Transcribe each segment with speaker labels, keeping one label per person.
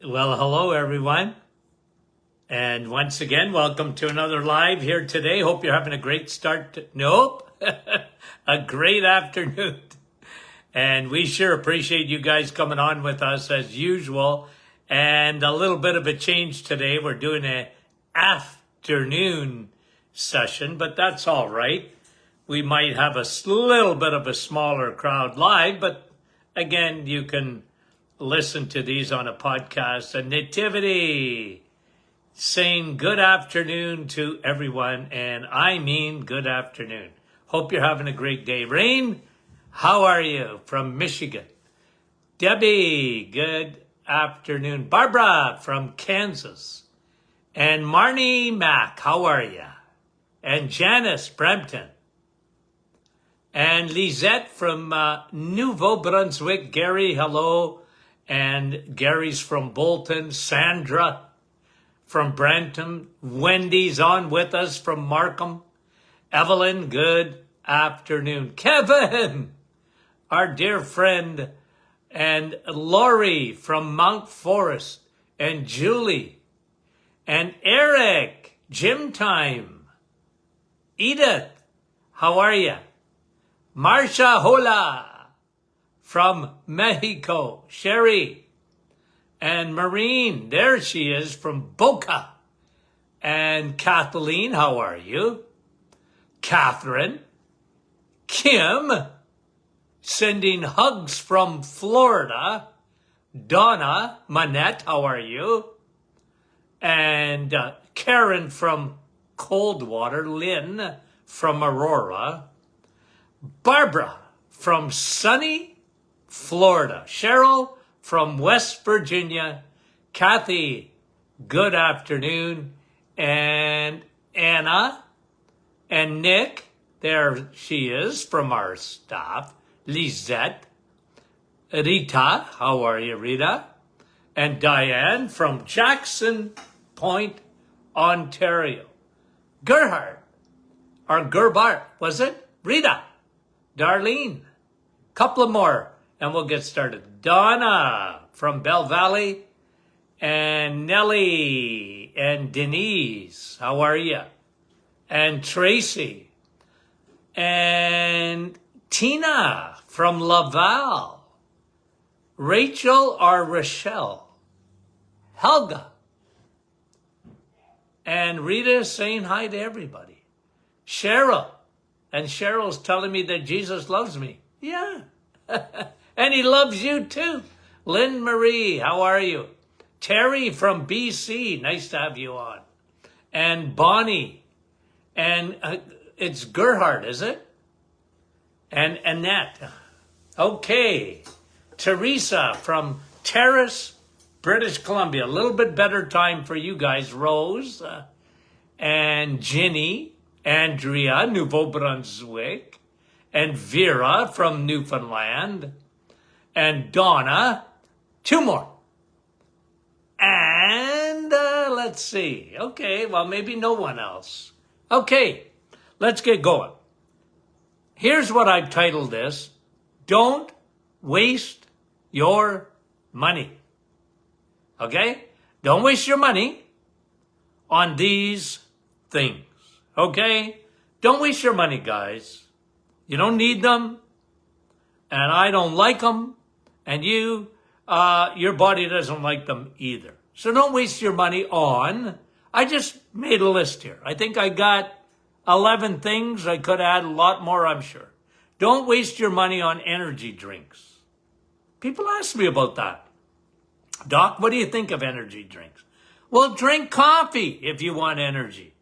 Speaker 1: Well, hello everyone. And once again, welcome to another live here today. Hope you're having a great nope, a great afternoon. And we sure appreciate you guys coming on with us as usual. And a little bit of a change today. We're doing an afternoon session, but that's all right. We might have a little bit of a smaller crowd live, but again, you can listen to these on a podcast. And Nativity saying good afternoon to everyone, and I mean good afternoon. Hope you're having a great day. Rain, how are you from Michigan? Debbie, good afternoon. Barbara from Kansas. And Marnie Mac, how are you? And Janice Brampton. And Lisette from Nouveau Brunswick. Gary, hello. And Gary's from Bolton. Sandra from Branton. Wendy's on with us from Markham. Evelyn, good afternoon. Kevin, our dear friend. And Laurie from Mount Forest. And Julie. And Eric, gym time. Edith, how are you? Marsha Hola from Mexico. Sherry and Marine, there she is from Boca. And Kathleen, how are you? Catherine, Kim, sending hugs from Florida. Donna, Manette, how are you? And Karen from Coldwater. Lynn from Aurora. Barbara from sunny Florida. Cheryl from West Virginia. Kathy, good afternoon. And Anna and Nick, there she is from our staff. Lisette. Rita, how are you, Rita? And Diane from Jackson Point, Ontario. Gerhard, or Gerbart, was it? Rita. Darlene, couple of more, and we'll get started. Donna from Bell Valley, and Nellie, and Denise, how are you? And Tracy, and Tina from Laval, Rachel or Rochelle, Helga, and Rita saying hi to everybody. Cheryl. And Cheryl's telling me that Jesus loves me. Yeah. And he loves you too. Lynn Marie, how are you? Terry from BC, nice to have you on. And Bonnie. And it's Gerhard, is it? And Annette. Okay. Teresa from Terrace, British Columbia. A little bit better time for you guys. Rose. And Ginny. Andrea, Nouveau Brunswick, and Vera from Newfoundland, and Donna, two more. And let's see. Okay, well, maybe no one else. Okay, let's get going. Here's what I've titled this. Don't waste your money. Okay? Don't waste your money on these things. Okay? Don't waste your money, guys. You don't need them, and I don't like them, and your body doesn't like them either. So don't waste your money on, I just made a list here. I think I got 11 things. I could add a lot more, I'm sure. Don't waste your money on energy drinks. People ask me about that. Doc, what do you think of energy drinks? Well, drink coffee if you want energy.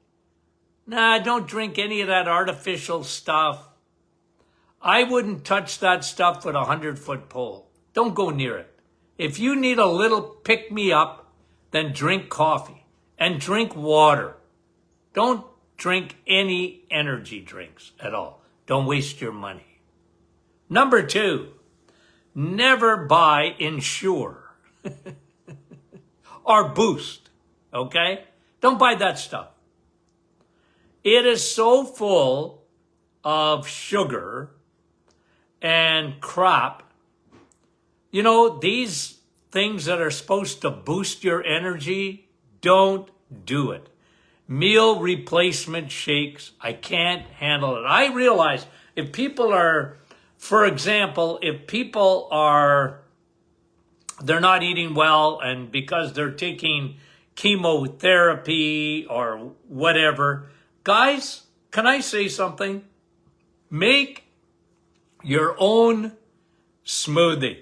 Speaker 1: Nah, don't drink any of that artificial stuff. I wouldn't touch that stuff with a 100-foot pole. Don't go near it. If you need a little pick-me-up, then drink coffee and drink water. Don't drink any energy drinks at all. Don't waste your money. Number 2, never buy Ensure or Boost, okay? Don't buy that stuff. It is so full of sugar and crap. You know, these things that are supposed to boost your energy, don't do it. Meal replacement shakes, I can't handle it. I realize if people are, for example, if people are, they're not eating well and because they're taking chemotherapy or whatever, guys, can I say something? Make your own smoothie.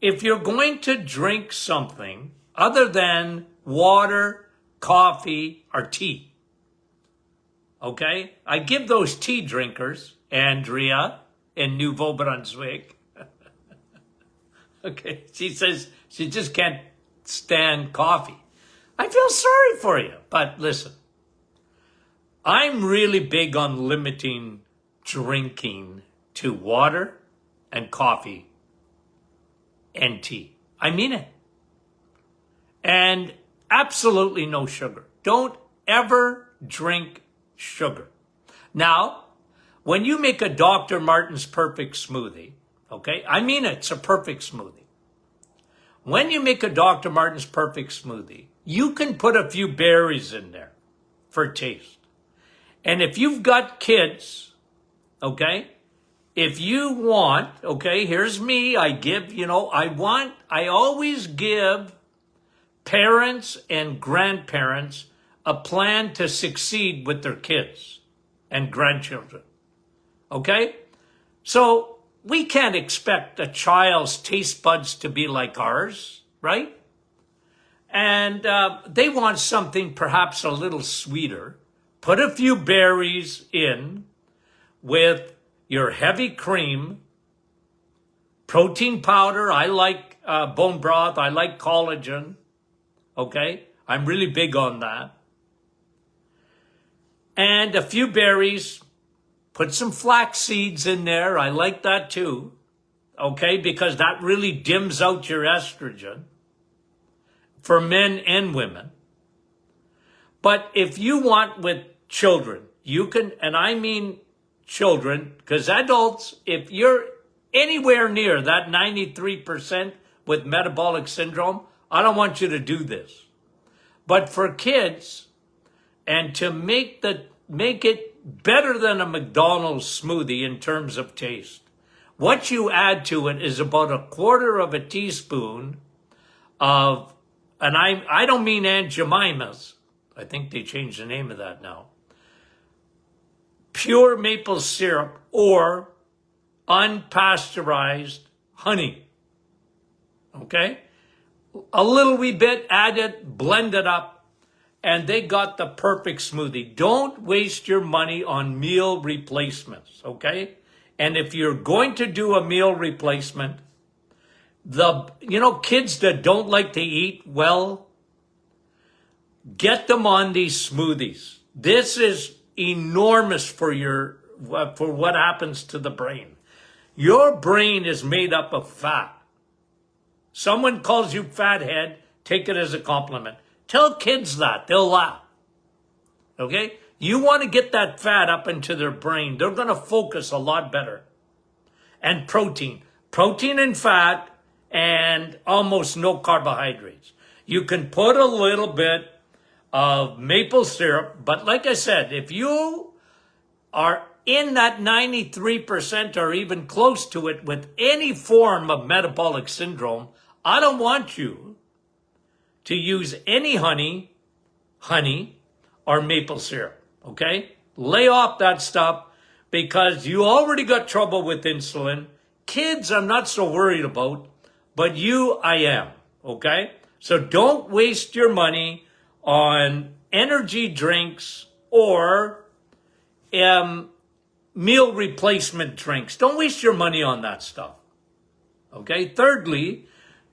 Speaker 1: If you're going to drink something other than water, coffee, or tea, okay? I give those tea drinkers, Andrea in Nouveau Brunswick, okay, she says she just can't stand coffee. I feel sorry for you, but listen, I'm really big on limiting drinking to water and coffee and tea. I mean it. And absolutely no sugar. Don't ever drink sugar. Now, when you make a Dr. Martin's perfect smoothie, okay, I mean it's a perfect smoothie. When you make a Dr. Martin's perfect smoothie, you can put a few berries in there for taste. And if you've got kids, okay, if you want, okay, here's me, I give, I always give parents and grandparents a plan to succeed with their kids and grandchildren, okay? So we can't expect a child's taste buds to be like ours, right? And they want something perhaps a little sweeter. Put a few berries in with your heavy cream, protein powder. I like bone broth. I like collagen. Okay? I'm really big on that. And a few berries. Put some flax seeds in there. I like that too. Okay? Because that really dims out your estrogen for men and women. But if you want with children, you can, and I mean children, because adults, if you're anywhere near that 93% with metabolic syndrome, I don't want you to do this. But for kids, and to make it better than a McDonald's smoothie in terms of taste, what you add to it is about 1/4 of a teaspoon of, and I don't mean Aunt Jemima's, I think they changed the name of that now, pure maple syrup or unpasteurized honey. Okay? A little wee bit, add it, blend it up, and they got the perfect smoothie. Don't waste your money on meal replacements, okay? And if you're going to do a meal replacement, kids that don't like to eat well, get them on these smoothies. This is enormous for what happens to the brain. Your brain is made up of fat. Someone calls you fathead, take it as a compliment. Tell kids that, they'll laugh. Okay? You want to get that fat up into their brain. They're going to focus a lot better. And protein. Protein and fat and almost no carbohydrates. You can put a little bit of maple syrup, but like I said, if you are in that 93% or even close to it with any form of metabolic syndrome, I don't want you to use any honey, or maple syrup, okay? Lay off that stuff because you already got trouble with insulin. Kids, I'm not so worried about, but you, I am, okay? So don't waste your money on energy drinks or meal replacement drinks. Don't waste your money on that stuff, okay? Thirdly,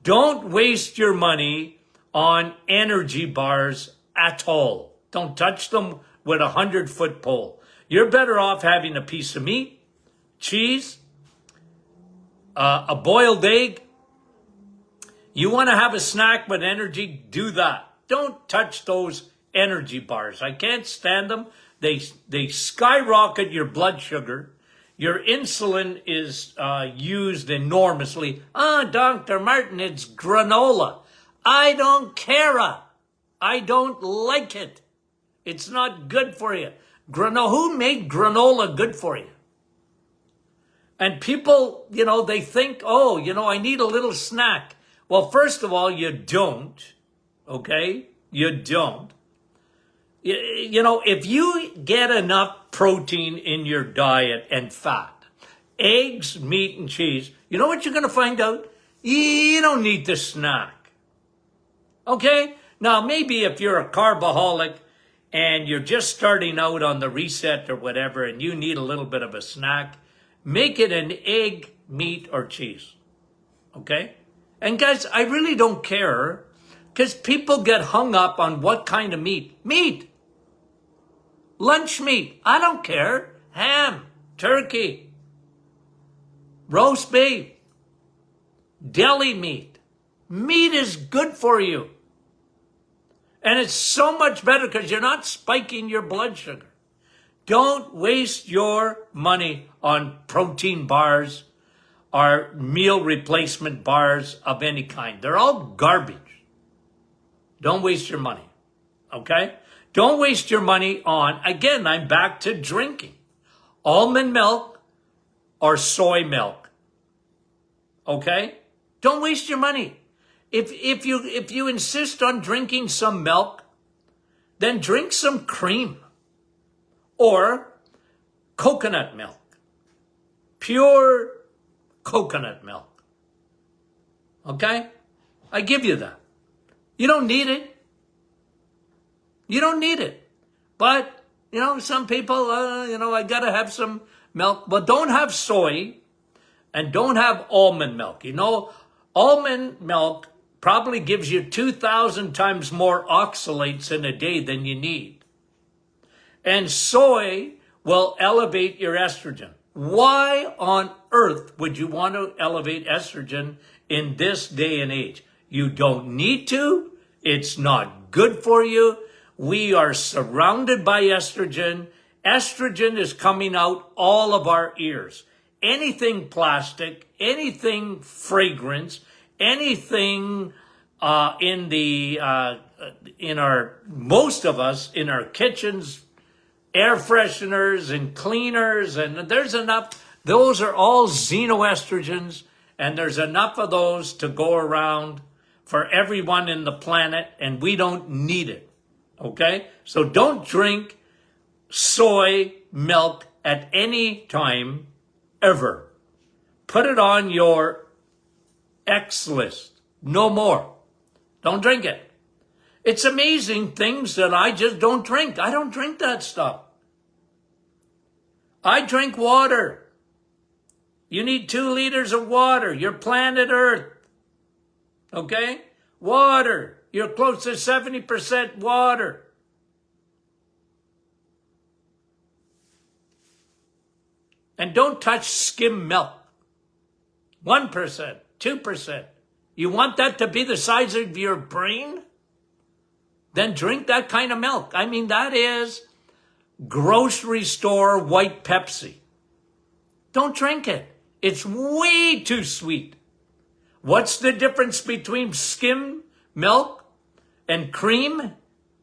Speaker 1: don't waste your money on energy bars at all. Don't touch them with a 100-foot pole. You're better off having a piece of meat, cheese, a boiled egg. You want to have a snack with energy? Do that. Don't touch those energy bars. I can't stand them. They skyrocket your blood sugar. Your insulin is used enormously. Dr. Martin, it's granola. I don't care. I don't like it. It's not good for you. Who made granola good for you? And people, they think, I need a little snack. Well, first of all, you don't. Okay? You don't. If you get enough protein in your diet and fat, eggs, meat, and cheese, you know what you're going to find out? You don't need to snack. Okay? Now, maybe if you're a carboholic and you're just starting out on the reset or whatever and you need a little bit of a snack, make it an egg, meat, or cheese. Okay? And guys, I really don't care because people get hung up on what kind of meat. Meat! Lunch meat, I don't care. Ham, turkey, roast beef, deli meat. Meat is good for you. And it's so much better because you're not spiking your blood sugar. Don't waste your money on protein bars or meal replacement bars of any kind. They're all garbage. Don't waste your money, okay? Don't waste your money on, again, I'm back to drinking. Almond milk or soy milk. Okay? Don't waste your money. If you insist on drinking some milk, then drink some cream or coconut milk. Pure coconut milk. Okay? I give you that. You don't need it. You don't need it. But, some people, I got to have some milk. But don't have soy and don't have almond milk. Almond milk probably gives you 2,000 times more oxalates in a day than you need. And soy will elevate your estrogen. Why on earth would you want to elevate estrogen in this day and age? You don't need to. It's not good for you. We are surrounded by estrogen. Estrogen is coming out all of our ears. Anything plastic, anything fragrance, anything most of us, in our kitchens, air fresheners and cleaners, and there's enough. Those are all xenoestrogens, and there's enough of those to go around for everyone in the planet, and we don't need it. Okay? So don't drink soy milk at any time, ever. Put it on your X list. No more. Don't drink it. It's amazing things that I just don't drink. I don't drink that stuff. I drink water. You need 2 liters of water. You're planet Earth. Okay? Water. You're close to 70% water. And don't touch skim milk. 1%, 2%. You want that to be the size of your brain? Then drink that kind of milk. I mean, that is grocery store white Pepsi. Don't drink it. It's way too sweet. What's the difference between skim milk and cream?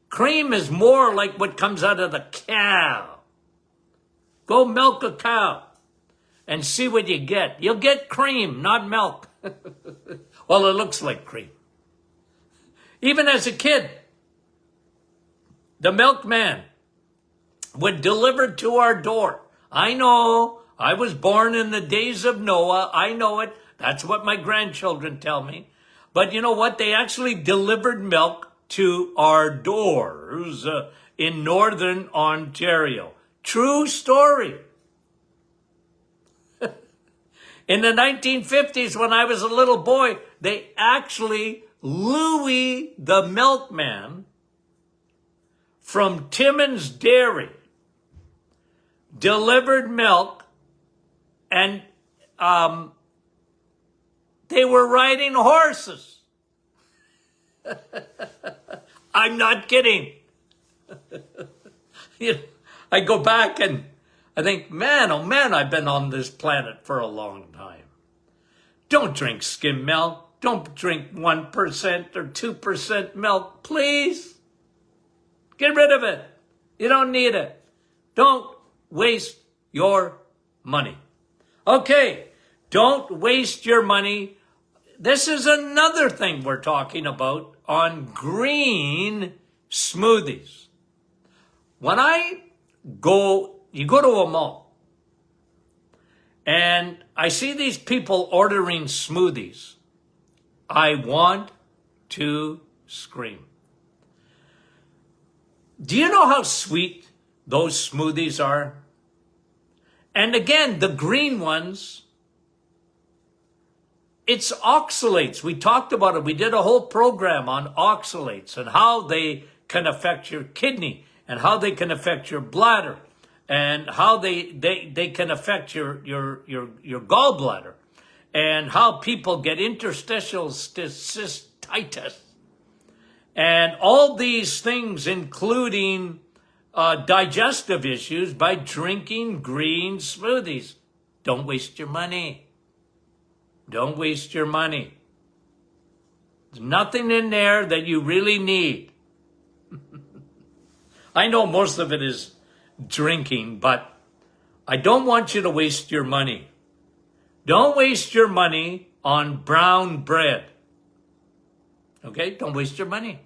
Speaker 1: Cream is more like what comes out of the cow. Go milk a cow and see what you get. You'll get cream, not milk. Well, it looks like cream. Even as a kid, the milkman would deliver to our door. I know, I was born in the days of Noah. I know it. That's what my grandchildren tell me. But you know what? They actually delivered milk to our doors in northern Ontario. True story. In the 1950s, when I was a little boy, they actually, Louis the milkman from Timmins Dairy delivered milk, and they were riding horses. I'm not kidding. I go back and I think, man, oh man, I've been on this planet for a long time. Don't drink skim milk. Don't drink 1% or 2% milk, please. Get rid of it. You don't need it. Don't waste your money. Okay, don't waste your money. This is another thing we're talking about on green smoothies. When you go to a mall, and I see these people ordering smoothies, I want to scream. Do you know how sweet those smoothies are? And again, the green ones, it's oxalates. We talked about it. We did a whole program on oxalates and how they can affect your kidney and how they can affect your bladder and how they can affect your gallbladder and how people get interstitial cystitis and all these things, including digestive issues, by drinking green smoothies. Don't waste your money. Don't waste your money. There's nothing in there that you really need. I know most of it is drinking, but I don't want you to waste your money. Don't waste your money on brown bread. Okay? Don't waste your money.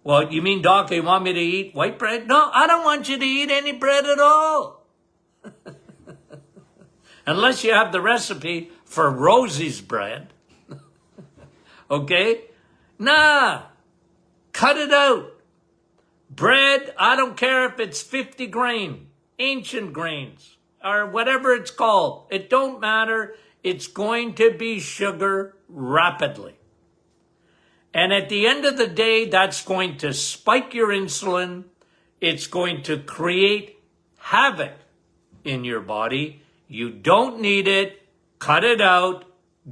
Speaker 1: Well, you mean, Doc, you want me to eat white bread? No, I don't want you to eat any bread at all. Unless you have the recipe for Rosie's bread. Okay? Nah. Cut it out. Bread, I don't care if it's 50 grain, ancient grains, or whatever it's called. It don't matter. It's going to be sugar rapidly. And at the end of the day, that's going to spike your insulin. It's going to create havoc in your body. You don't need it. Cut it out.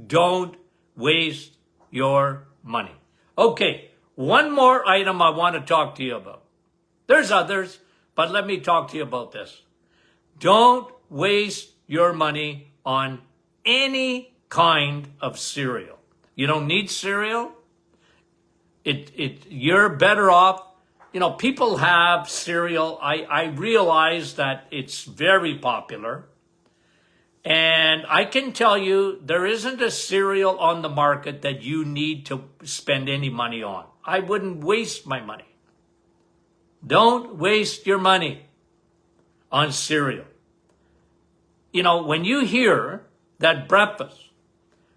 Speaker 1: Don't waste your money. Okay, one more item I want to talk to you about. There's others, but let me talk to you about this. Don't waste your money on any kind of cereal. You don't need cereal. You're better off. You know, people have cereal. I realize that it's very popular. And I can tell you, there isn't a cereal on the market that you need to spend any money on. I wouldn't waste my money. Don't waste your money on cereal. You know, when you hear that breakfast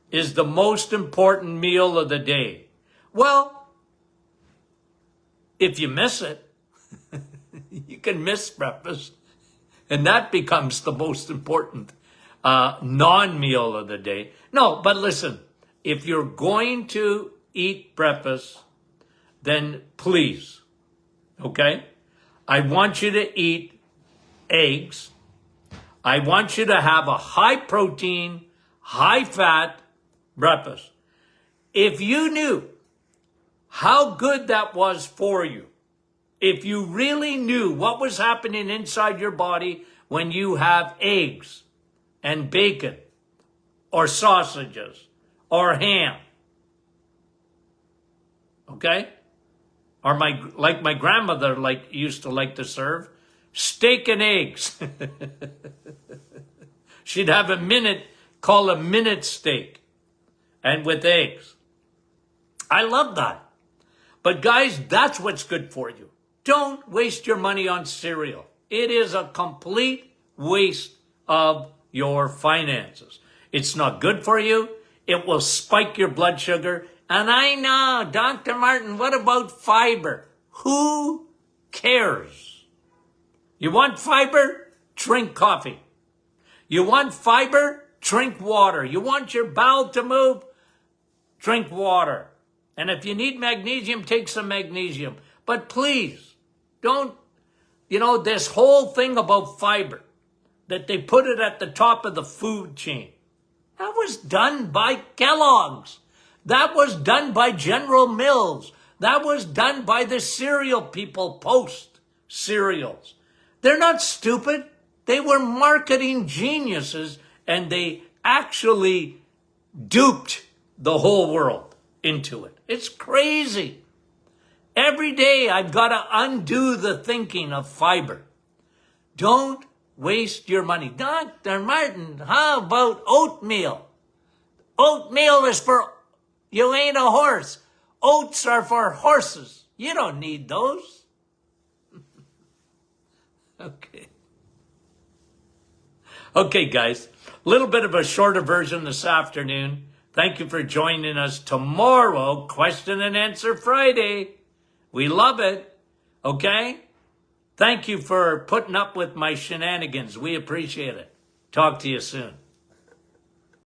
Speaker 1: is the most important meal of the day, well, if you miss it, you can miss breakfast, and that becomes the most important non-meal of the day. No, but listen, if you're going to eat breakfast, then please, okay? I want you to eat eggs. I want you to have a high protein, high fat breakfast. If you knew how good that was for you, if you really knew what was happening inside your body when you have eggs and bacon or sausages or ham, okay? Or like my grandmother used to like to serve, steak and eggs. She'd have a minute steak, and with eggs. I love that. But guys, that's what's good for you. Don't waste your money on cereal. It is a complete waste of your finances. It's not good for you. It will spike your blood sugar. And I know, Dr. Martin, what about fiber? Who cares? You want fiber? Drink coffee. You want fiber? Drink water. You want your bowel to move? Drink water. And if you need magnesium, take some magnesium. But please, don't, this whole thing about fiber, that they put it at the top of the food chain. That was done by Kellogg's. That was done by General Mills. That was done by the cereal people, Post cereals. They're not stupid. They were marketing geniuses, and they actually duped the whole world into it. It's crazy. Every day I've got to undo the thinking of fiber. Don't waste your money. Dr. Martin, how about oatmeal? Oatmeal is for, you ain't a horse. Oats are for horses. You don't need those. Okay. Okay, guys. A little bit of a shorter version this afternoon. Thank you for joining us tomorrow. Question and Answer Friday. We love it. Okay? Thank you for putting up with my shenanigans. We appreciate it. Talk to you soon.